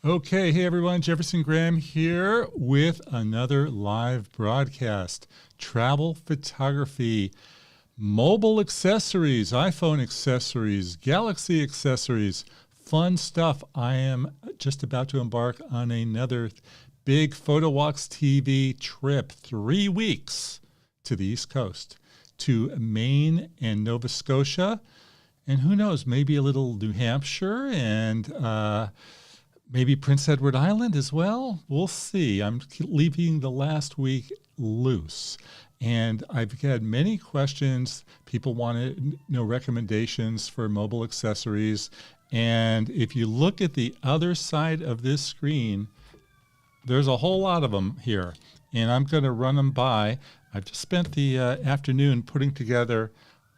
Okay, hey everyone, Jefferson Graham here with another live broadcast. Travel photography, mobile accessories, iPhone accessories, Galaxy accessories, fun stuff. I am just about to embark on another big PhotowalksTV trip, 3 weeks to the East Coast, to Maine and Nova Scotia, and who knows, maybe a little New Hampshire and maybe Prince Edward Island as well. We'll see. I'm leaving the last week loose. And I've had many questions. People want to know recommendations for mobile accessories. And if you look at the other side of this screen, there's a whole lot of them here. And I'm going to run them by. I've just spent the afternoon putting together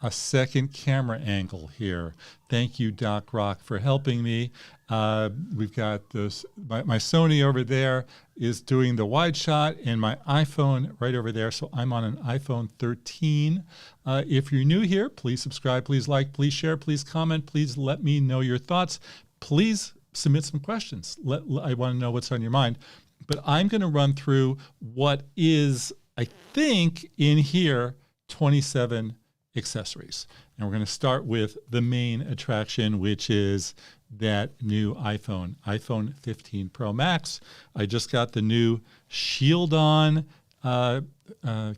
a second camera angle here. Thank you, Doc Rock, for helping me. We've got this, my Sony over there is doing the wide shot and my iPhone right over there. So I'm on an iPhone 13. If you're new here, please subscribe, please like, please share, please comment, please let me know your thoughts. Please submit some questions. I want to know what's on your mind. But I'm going to run through what is, I think, in here, 27 accessories. And we're going to start with the main attraction, which is that new iPhone 15 Pro Max. I just got the new Shield-On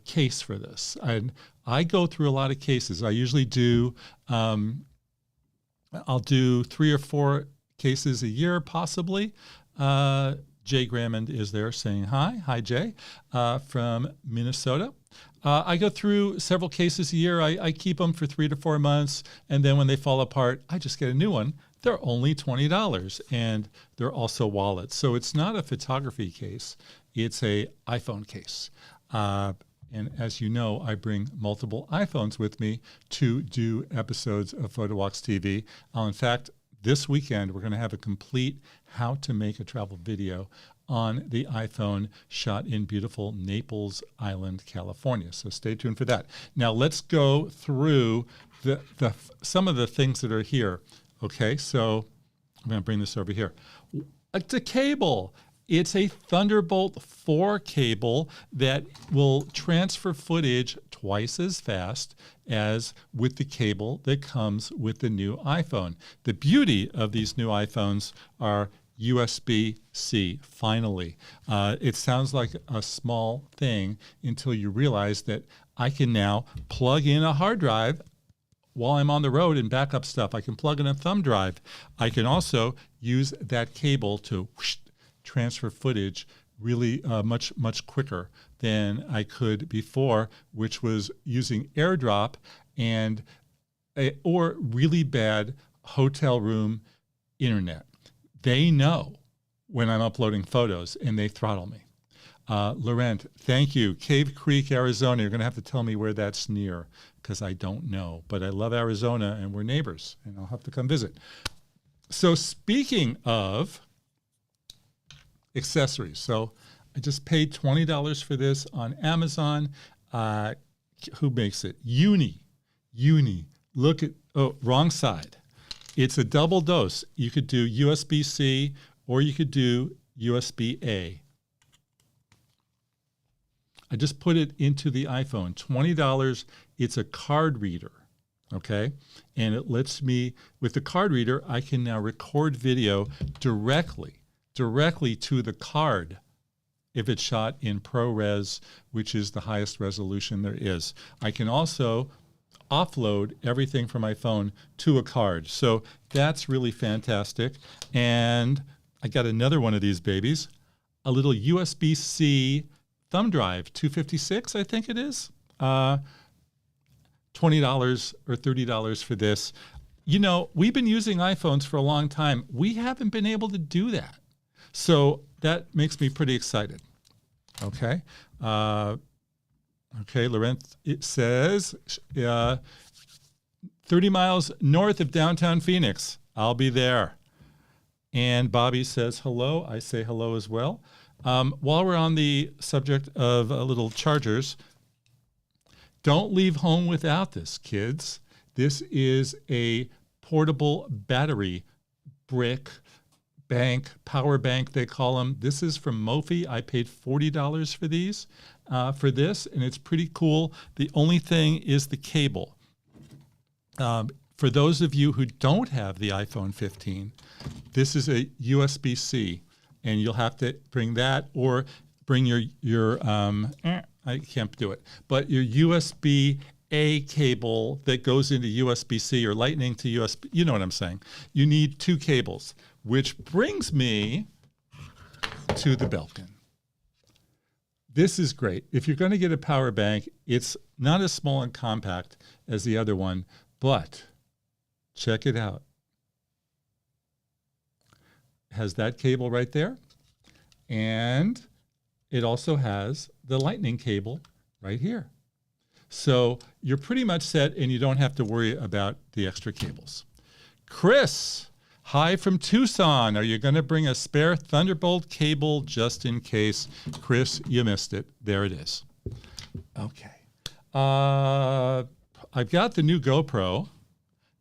case for this. And I go through a lot of cases. I usually do, I'll do 3 or 4 cases a year, possibly. Jay Graham is there saying hi. Hi, Jay, from Minnesota. I go through several cases a year. I keep them for 3 to 4 months, and then when they fall apart, I just get a new one. They're only $20, and they're also wallets. So it's not a photography case. It's a iPhone case. And as you know, I bring multiple iPhones with me to do episodes of PhotowalksTV. In fact, this weekend, we're going to have a complete how to make a travel video on the iPhone shot in beautiful Naples Island, California. So stay tuned for that. Now let's go through some of the things that are here. Okay, so I'm going to bring this over here. It's a cable. It's a Thunderbolt 4 cable that will transfer footage twice as fast as with the cable that comes with the new iPhone. The beauty of these new iPhones are USB-C, finally. It sounds like a small thing until you realize that I can now plug in a hard drive while I'm on the road and back up stuff. I can plug in a thumb drive. I can also use that cable to transfer footage really much quicker than I could before, which was using AirDrop and or really bad hotel room internet. They know when I'm uploading photos and they throttle me. Laurent, thank you. Cave Creek, Arizona. You're going to have to tell me where that's near because I don't know. But I love Arizona and we're neighbors and I'll have to come visit. So speaking of accessories, so I just paid $20 for this on Amazon. Who makes it? Uni. Look at, oh, wrong side. It's a double dose. You could do USB-C or you could do USB-A. I just put it into the iPhone. $20. It's a card reader, okay? And it lets me, with the card reader, I can now record video directly to the card if it's shot in ProRes, which is the highest resolution there is. I can also offload everything from my phone to a card. So that's really fantastic. And I got another one of these babies, a little USB-C thumb drive, 256, I think it is. $20 or $30 for this. You know, we've been using iPhones for a long time. We haven't been able to do that. So that makes me pretty excited. Okay. Okay, Laurent, it says 30 miles north of downtown Phoenix. I'll be there. And Bobby says hello. I say hello as well. While we're on the subject of little chargers, don't leave home without this, kids. This is a portable battery brick bank, power bank, they call them. This is from Mophie. I paid $40 for these, for this, and it's pretty cool. The only thing is the cable. For those of you who don't have the iPhone 15, this is a USB-C, and you'll have to bring that or bring your I can't do it, but your USB-A cable that goes into USB-C or Lightning to USB, you know what I'm saying. You need 2 cables, which brings me to the Belkin. This is great. If you're going to get a power bank, it's not as small and compact as the other one, but check it out. It has that cable right there, and it also has the Lightning cable right here. So you're pretty much set, and you don't have to worry about the extra cables. Chris, hi from Tucson. Are you going to bring a spare Thunderbolt cable just in case? Chris, you missed it. There it is. Okay. I've got the new GoPro.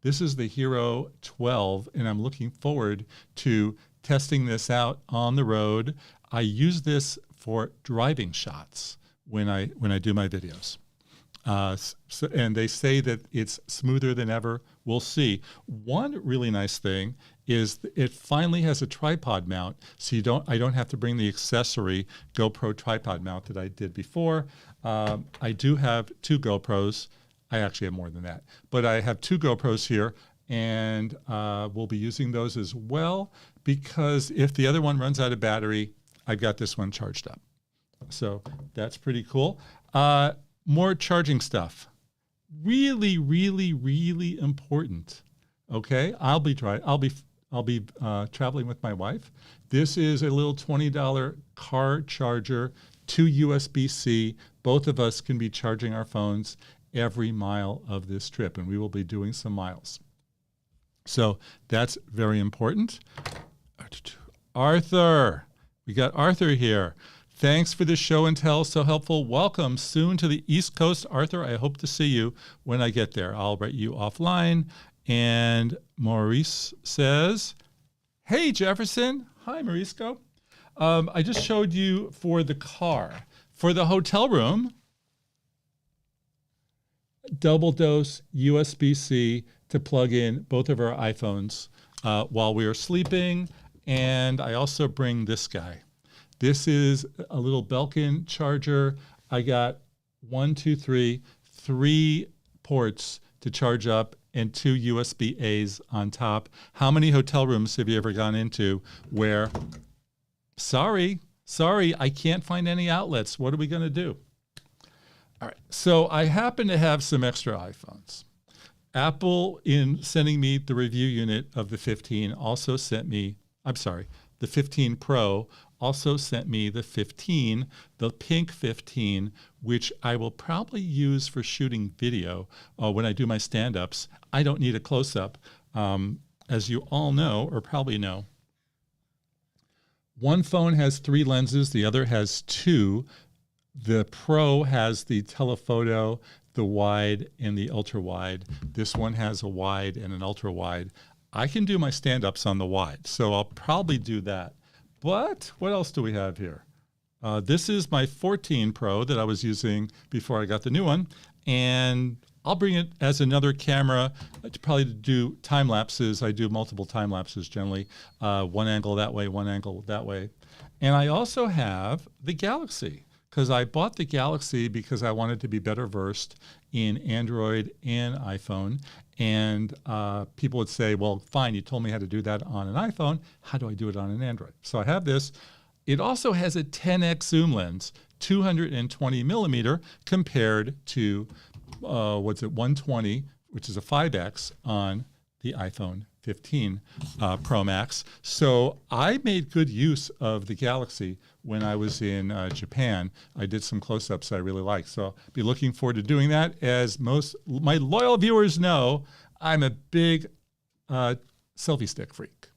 This is the Hero 12, and I'm looking forward to testing this out on the road. I use this for driving shots when I do my videos. And they say that it's smoother than ever. We'll see. One really nice thing is it finally has a tripod mount, so I don't have to bring the Accessory GoPro tripod mount that I did before. I do have 2 GoPros. I actually have more than that, but I have 2 GoPros here, and we'll be using those as well, because if the other one runs out of battery, I've got this one charged up. So that's pretty cool. More charging stuff. Really, really, really important. Okay, I'll be traveling with my wife. This is a little $20 car charger, 2 USB-C. Both of us can be charging our phones every mile of this trip, and we will be doing some miles. So that's very important. Arthur, we got Arthur here. Thanks for the show and tell, so helpful. Welcome soon to the East Coast, Arthur. I hope to see you when I get there. I'll write you offline. And Maurice says, hey, Jefferson. Hi, Mauricio. I just showed you for the car. For the hotel room, double dose USB-C to plug in both of our iPhones while we are sleeping. And I also bring this guy. This is a little Belkin charger. I got 3 ports to charge up and 2 USB-As on top. How many hotel rooms have you ever gone into where, sorry, I can't find any outlets. What are we going to do? All right, so I happen to have some extra iPhones. Apple, in sending me the review unit of the 15, also sent me, the 15 Pro also sent me the 15, the pink 15, which I will probably use for shooting video when I do my stand-ups. I don't need a close-up, as you all know, or probably know. One phone has 3 lenses, the other has 2. The Pro has the telephoto, the wide, and the ultra-wide. This one has a wide and an ultra-wide. I can do my stand-ups on the wide, so I'll probably do that. But what else do we have here? This is my 14 Pro that I was using before I got the new one, and I'll bring it as another camera to probably do time lapses. I do multiple time lapses generally, one angle that way, one angle that way. And I also have the Galaxy, because I bought the Galaxy because I wanted to be better versed in Android and iPhone. And people would say, well, fine, you told me how to do that on an iPhone. How do I do it on an Android? So I have this. It also has a 10x zoom lens, 220 millimeter compared to, 120, which is a 5x on the iPhone 15 Pro Max. So I made good use of the Galaxy when I was in Japan. I did some close-ups I really liked. So I'll be looking forward to doing that. As most my loyal viewers know, I'm a big selfie stick freak.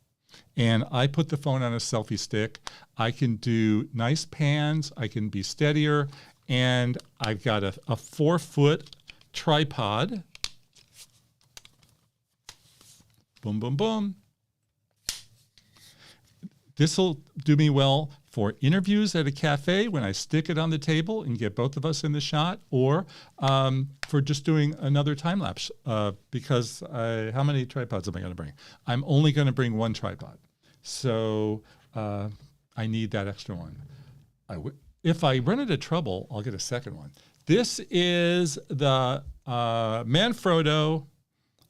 And I put the phone on a selfie stick. I can do nice pans. I can be steadier. And I've got a 4-foot tripod. Boom, boom, boom. This will do me well for interviews at a cafe when I stick it on the table and get both of us in the shot, or for just doing another time lapse. Because how many tripods am I going to bring? I'm only going to bring one tripod, so I need that extra one. If I run into trouble, I'll get a second one. This is the Manfrotto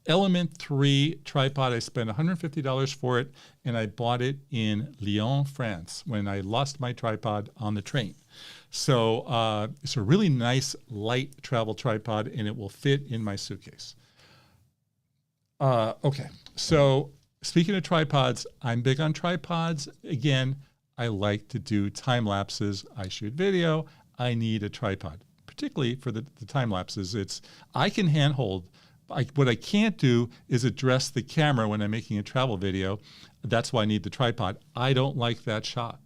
Element 3 tripod. I spent $150 for it, and I bought it in Lyon, France, when I lost my tripod on the train. So it's a really nice, light travel tripod, and it will fit in my suitcase. Okay, so speaking of tripods, I'm big on tripods. Again, I like to do time lapses. I shoot video. I need a tripod, particularly for the time lapses. I can handhold. What I can't do is address the camera when I'm making a travel video. That's why I need the tripod. I don't like that shot.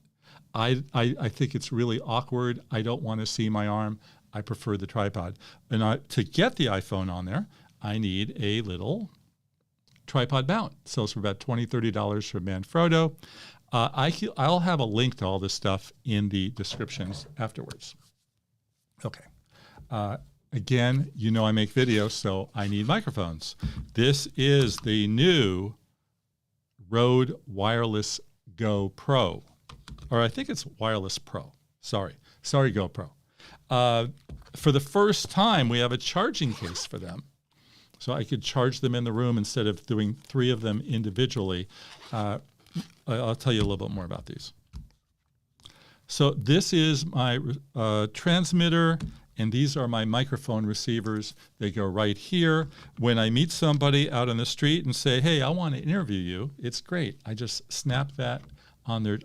I think it's really awkward. I don't want to see my arm. I prefer the tripod. And to get the iPhone on there, I need a little tripod mount. Sells for about $20, $30 from Manfrotto. I'll have a link to all this stuff in the descriptions afterwards. Okay. Again, you know I make videos, so I need microphones. This is the new Rode Wireless Go Pro, or I think it's Wireless Pro. Sorry, GoPro. For the first time, we have a charging case for them, so I could charge them in the room instead of doing 3 of them individually. I'll tell you a little bit more about these. So this is my transmitter, and these are my microphone receivers. They go right here. When I meet somebody out on the street and say, hey, I want to interview you, it's great. I just snap that on their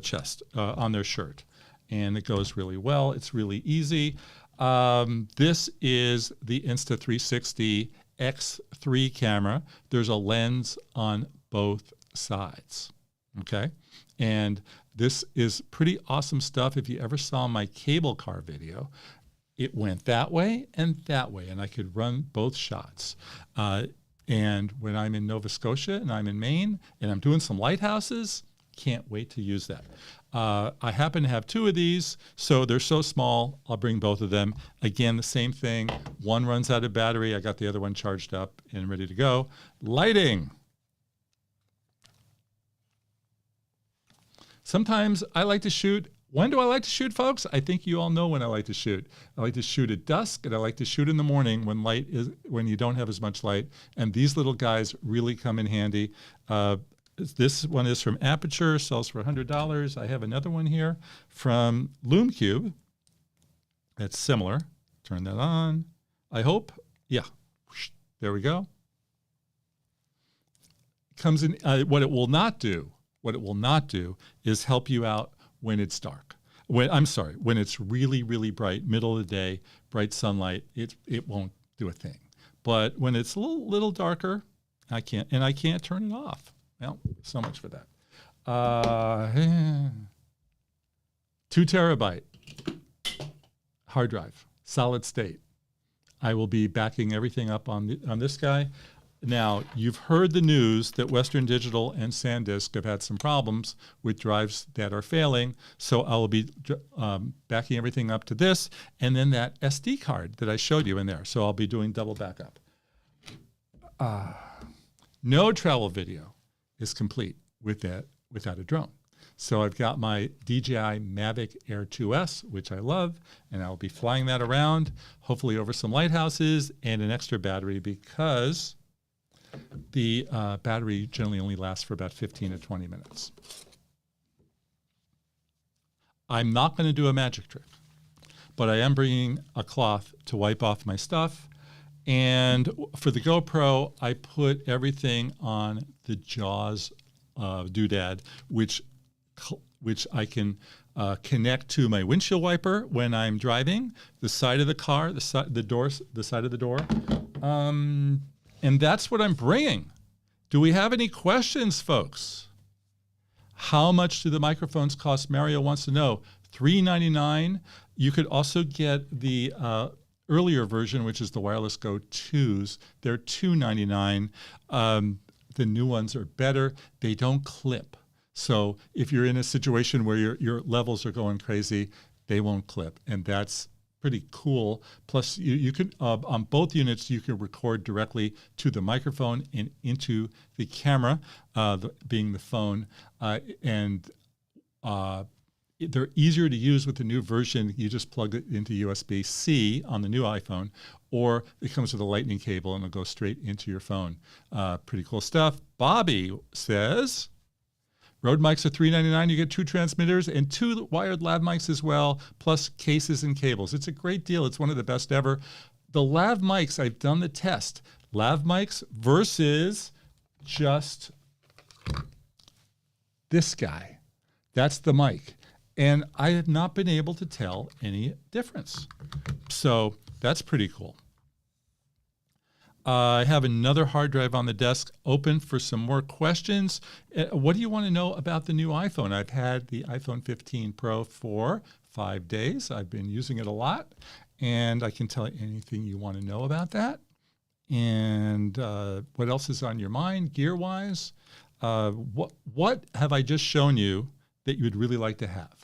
chest, on their shirt, and it goes really well. It's really easy. This is the Insta360 X3 camera. There's a lens on both sides, okay? And this is pretty awesome stuff. If you ever saw my cable car video, it went that way, and I could run both shots. And when I'm in Nova Scotia and I'm in Maine and I'm doing some lighthouses, can't wait to use that. I happen to have 2 of these, so they're so small, I'll bring both of them. Again, the same thing. One runs out of battery. I got the other one charged up and ready to go. Lighting. Sometimes I like to shoot. When do I like to shoot, folks? I think you all know when I like to shoot. I like to shoot at dusk, and I like to shoot in the morning when you don't have as much light. And these little guys really come in handy. This one is from Aperture, sells for $100. I have another one here from LumeCube that's similar. Turn that on, I hope. Yeah, there we go. Comes in. What it will not do is help you out when it's dark. When it's really, really bright, middle of the day, bright sunlight, it won't do a thing. But when it's a little darker, I can't turn it off. Well, so much for that. 2 terabyte hard drive, solid state. I will be backing everything up on this guy. Now, you've heard the news that Western Digital and SanDisk have had some problems with drives that are failing, so I will be backing everything up to this, and then that SD card that I showed you in there. So I'll be doing double backup. No travel video is complete without a drone. So I've got my DJI Mavic Air 2S, which I love, and I'll be flying that around, hopefully over some lighthouses, and an extra battery because the battery generally only lasts for about 15 to 20 minutes. I'm not going to do a magic trick, but I am bringing a cloth to wipe off my stuff. And for the GoPro, I put everything on the JAWS doodad, which I can connect to my windshield wiper when I'm driving, the side of the car, the side of the door. And that's what I'm bringing. Do we have any questions, folks? How much do the microphones cost? Mario wants to know. $399. You could also get the earlier version, which is the Wireless Go 2s. They're $299. The new ones are better. They don't clip. So if you're in a situation where your levels are going crazy, they won't clip, and that's pretty cool. Plus, you can on both units you can record directly to the microphone and into the camera, being the phone, and they're easier to use with the new version. You just plug it into USB-C on the new iPhone, or it comes with a lightning cable and it'll go straight into your phone. Pretty cool stuff. Bobby says, Rode mics are $3.99. You get 2 transmitters and 2 wired lav mics as well, plus cases and cables. It's a great deal. It's one of the best ever. The lav mics, I've done the test. Lav mics versus just this guy. That's the mic. And I have not been able to tell any difference. So that's pretty cool. I have another hard drive on the desk open for some more questions. What do you want to know about the new iPhone? I've had the iPhone 15 Pro for 5 days. I've been using it a lot, and I can tell you anything you want to know about that. And what else is on your mind gear-wise? What have I just shown you that you would really like to have?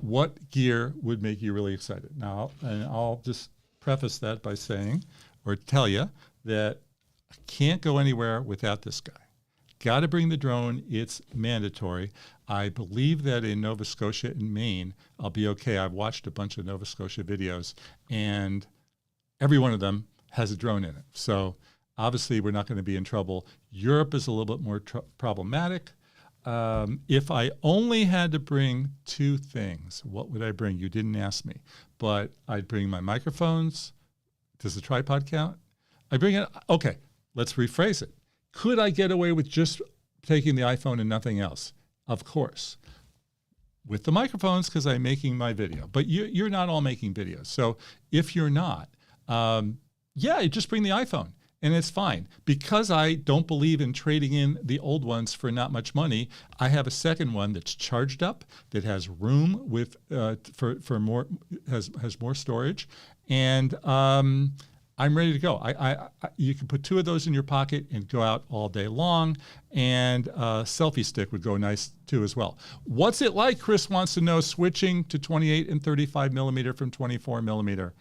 What gear would make you really excited? Now, and I'll just preface that by saying, or tell you, that I can't go anywhere without this guy. Got to bring the drone. It's mandatory. I believe that in Nova Scotia and Maine, I'll be okay. I've watched a bunch of Nova Scotia videos, and every one of them has a drone in it. So obviously, we're not going to be in trouble. Europe is a little bit more problematic. If I only had to bring 2 things, what would I bring? You didn't ask me, but I'd bring my microphones. Does the tripod count? I bring it. Okay, let's rephrase it. Could I get away with just taking the iPhone and nothing else? Of course. With the microphones, because I'm making my video. But you're not all making videos. So if you're not, yeah, just bring the iPhone. And it's fine. Because I don't believe in trading in the old ones for not much money, I have a second one that's charged up, that has room with for more, has more storage, and I'm ready to go. You can put 2 of those in your pocket and go out all day long, and a selfie stick would go nice too as well. What's it like? Chris wants to know, switching to 28 and 35 millimeter from 24 millimeter.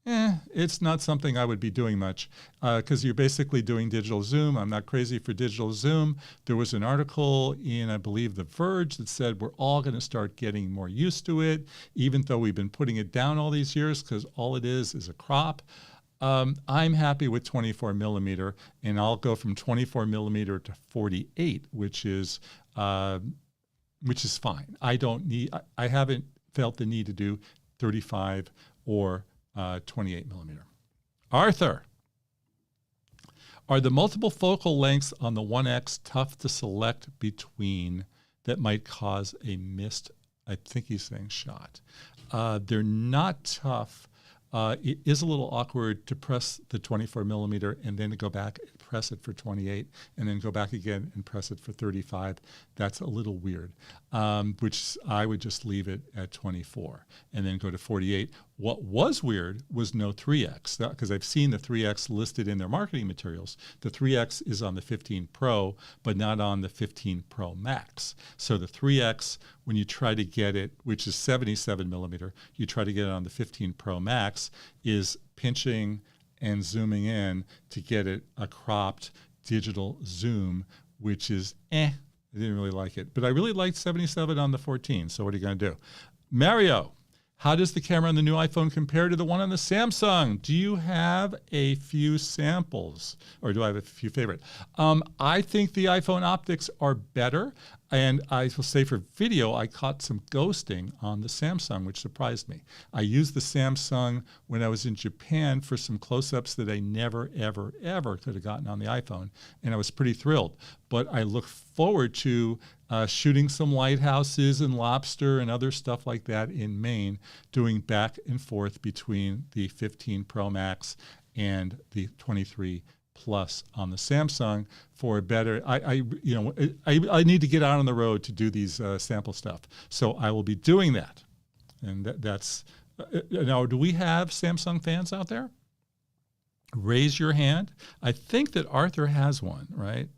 It's not something I would be doing much, because you're basically doing digital zoom. I'm not crazy for digital zoom. There was an article in, I believe, The Verge that said we're all going to start getting more used to it, even though we've been putting it down all these years, because all it is a crop. I'm happy with 24 millimeter, and I'll go from 24 millimeter to 48, which is fine. I haven't felt the need to do 35 or 28 millimeter. Arthur, are the multiple focal lengths on the 1X tough to select between that might cause a missed, I think he's saying, shot? They're not tough. It is a little awkward to press the 24 millimeter and then to go back and press it for 28 and then go back again and press it for 35. That's a little weird, which I would just leave it at 24 and then go to 48. What was weird was no 3X, because I've seen the 3X listed in their marketing materials. The 3X is on the 15 Pro, but not on the 15 Pro Max. So the 3X, when you try to get it, which is 77 millimeter, you try to get it on the 15 Pro Max, is pinching and zooming in to get it a cropped digital zoom, which is I didn't really like it. But I really liked 77 on the 14, so what are you going to do? Mario, how does the camera on the new iPhone compare to the one on the Samsung? Do you have a few samples, or do I have a few favorite? I think the iPhone optics are better, and I will say for video, I caught some ghosting on the Samsung, which surprised me. I used the Samsung when I was in Japan for some close-ups that I never, ever, ever could have gotten on the iPhone, and I was pretty thrilled. But I look forward to shooting some lighthouses and lobster and other stuff like that in Maine, doing back and forth between the 15 Pro Max and the 23 Plus on the Samsung for a better. I need to get out on the road to do these sample stuff, so I will be doing that. And that's now. Do we have Samsung fans out there? Raise your hand. I think that Arthur has one, right?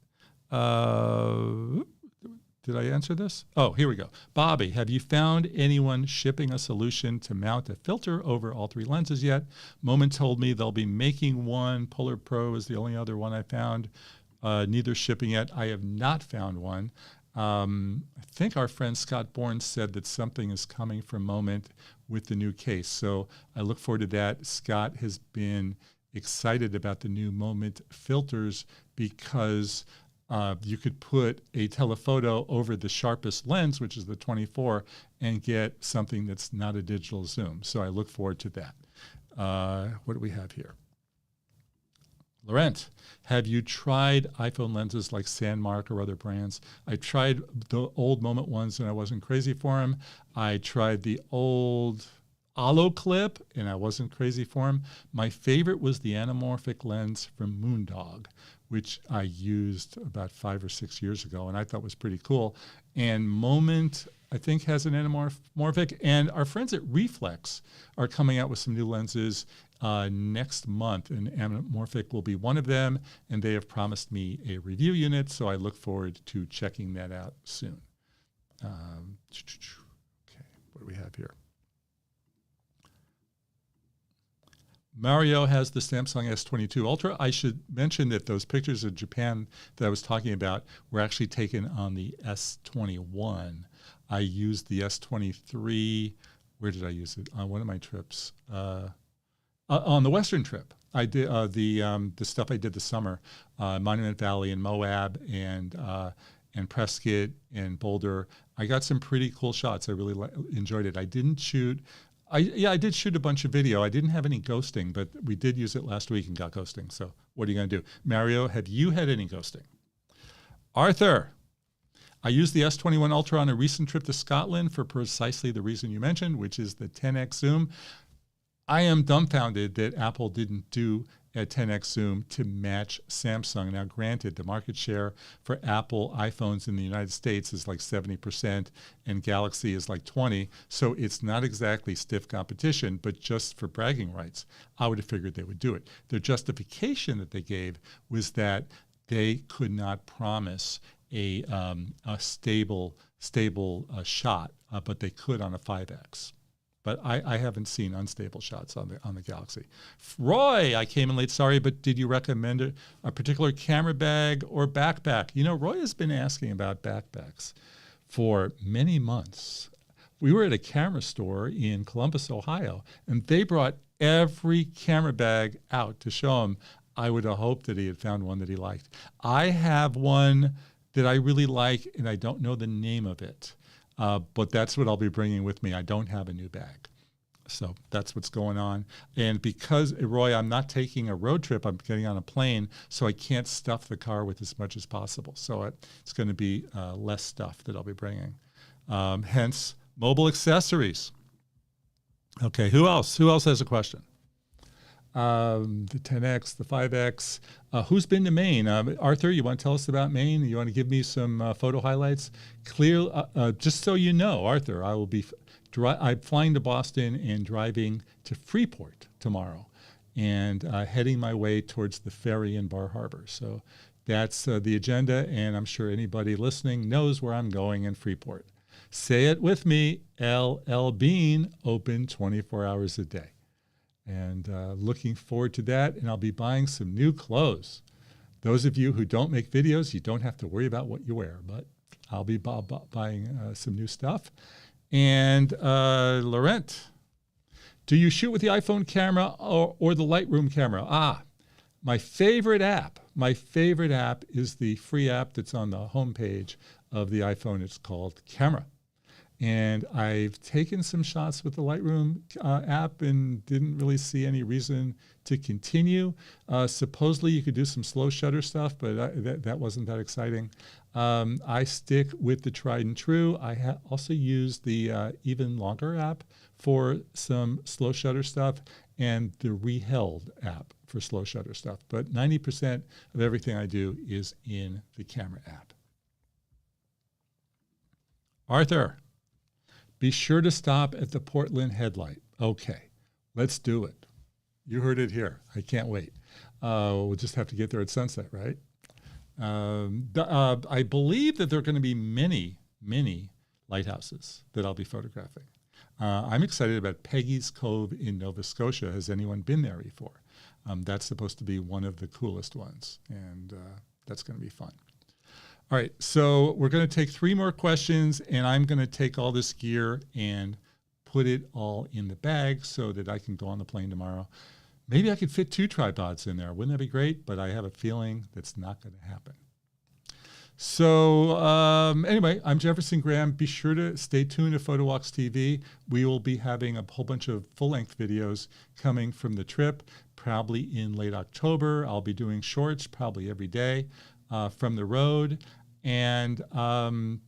Did I answer this? Oh, here we go. Bobby, have you found anyone shipping a solution to mount a filter over all 3 lenses yet? Moment told me they'll be making one. Polar Pro is the only other one I found. Neither shipping yet. I have not found one. I think our friend Scott Bourne said that something is coming from Moment with the new case. So I look forward to that. Scott has been excited about the new Moment filters because you could put a telephoto over the sharpest lens, which is the 24, and get something that's not a digital zoom. So I look forward to that. What do we have here? Laurent, have you tried iPhone lenses like Sandmark or other brands? I tried the old Moment ones and I wasn't crazy for them. I tried the old Alo Clip and I wasn't crazy for them. My favorite was the anamorphic lens from Moondog, which I used about 5 or 6 years ago and I thought was pretty cool. And Moment, I think, has an anamorphic. And our friends at Reflex are coming out with some new lenses next month, and anamorphic will be one of them. And they have promised me a review unit, so I look forward to checking that out soon. Okay, what do we have here? Mario has the Samsung S22 Ultra. I should mention that those pictures of Japan that I was talking about were actually taken on the S21. I used the S23. Where did I use it? On one of my trips. On the Western trip. I did the stuff I did this summer, Monument Valley and Moab and Prescott and Boulder. I got some pretty cool shots. I really enjoyed it. I didn't shoot. I did shoot a bunch of video. I didn't have any ghosting, but we did use it last week and got ghosting. So what are you going to do? Mario, have you had any ghosting? Arthur, I used the S21 Ultra on a recent trip to Scotland for precisely the reason you mentioned, which is the 10x zoom. I am dumbfounded that Apple didn't do a 10x zoom to match Samsung. Now, granted, the market share for Apple iPhones in the United States is like 70% and Galaxy is like 20%. So it's not exactly stiff competition, but just for bragging rights, I would have figured they would do it. Their justification that they gave was that they could not promise a stable shot, but they could on a 5X. But I haven't seen unstable shots on the Galaxy. Roy, I came in late, sorry, but did you recommend a particular camera bag or backpack? You know, Roy has been asking about backpacks for many months. We were at a camera store in Columbus, Ohio, and they brought every camera bag out to show him. I would have hoped that he had found one that he liked. I have one that I really like, and I don't know the name of it. But that's what I'll be bringing with me. I don't have a new bag. So that's what's going on. And because, Roy, I'm not taking a road trip, I'm getting on a plane, so I can't stuff the car with as much as possible. So it's going to be less stuff that I'll be bringing. Hence, mobile accessories. Okay, who else? Who else has a question? The 10X, the 5X. Who's been to Maine? Arthur, you want to tell us about Maine? You want to give me some photo highlights? Just so you know, Arthur, I will be I'm flying to Boston and driving to Freeport tomorrow and heading my way towards the ferry in Bar Harbor. So that's the agenda, and I'm sure anybody listening knows where I'm going in Freeport. Say it with me, LL Bean, open 24 hours a day. And looking forward to that, and I'll be buying some new clothes. Those of you who don't make videos, you don't have to worry about what you wear, but I'll be buying some new stuff. And Laurent, do you shoot with the iPhone camera or the Lightroom camera? My favorite app is the free app that's on the homepage of the iPhone. It's called Camera. And I've taken some shots with the Lightroom app and didn't really see any reason to continue. Supposedly you could do some slow shutter stuff, but that wasn't that exciting. I stick with the tried and true. I also use the Even Longer app for some slow shutter stuff and the Reheld app for slow shutter stuff. But 90% of everything I do is in the Camera app. Arthur. Be sure to stop at the Portland Headlight. Okay, let's do it. You heard it here. I can't wait. We'll just have to get there at sunset, right? I believe that there are going to be many, many lighthouses that I'll be photographing. I'm excited about Peggy's Cove in Nova Scotia. Has anyone been there before? That's supposed to be one of the coolest ones, and that's going to be fun. All right, so we're going to take 3 more questions, and I'm going to take all this gear and put it all in the bag so that I can go on the plane tomorrow. Maybe I could fit 2 tripods in there. Wouldn't that be great? But I have a feeling that's not going to happen. So anyway, I'm Jefferson Graham. Be sure to stay tuned to PhotowalksTV. We will be having a whole bunch of full-length videos coming from the trip, probably in late October. I'll be doing shorts probably every day from the road. And one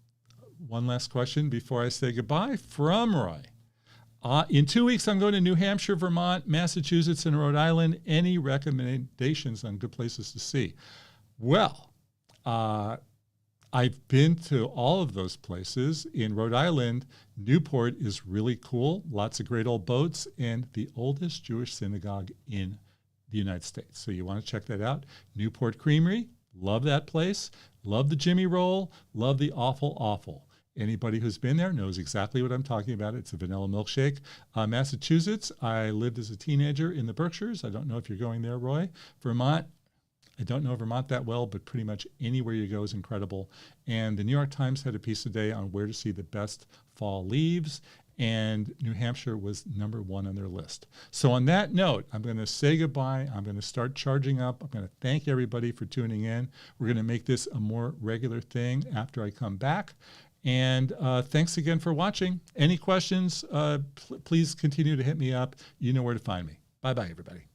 last question before I say goodbye from Roy. In 2 weeks, I'm going to New Hampshire, Vermont, Massachusetts, and Rhode Island. Any recommendations on good places to see? Well, I've been to all of those places. In Rhode Island, Newport is really cool. Lots of great old boats and the oldest Jewish synagogue in the United States. So you want to check that out. Newport Creamery, love that place. Love the Jimmy Roll. Love the Awful Awful. Anybody who's been there knows exactly what I'm talking about. It's a vanilla milkshake. Massachusetts, I lived as a teenager in the Berkshires. I don't know if you're going there, Roy. Vermont, I don't know Vermont that well, but pretty much anywhere you go is incredible. And the New York Times had a piece today on where to see the best fall leaves, and New Hampshire was #1 on their list. So on that note, I'm going to say goodbye. I'm going to start charging up. I'm going to thank everybody for tuning in. We're going to make this a more regular thing after I come back. And thanks again for watching. Any questions, please continue to hit me up. You know where to find me. Bye-bye, everybody.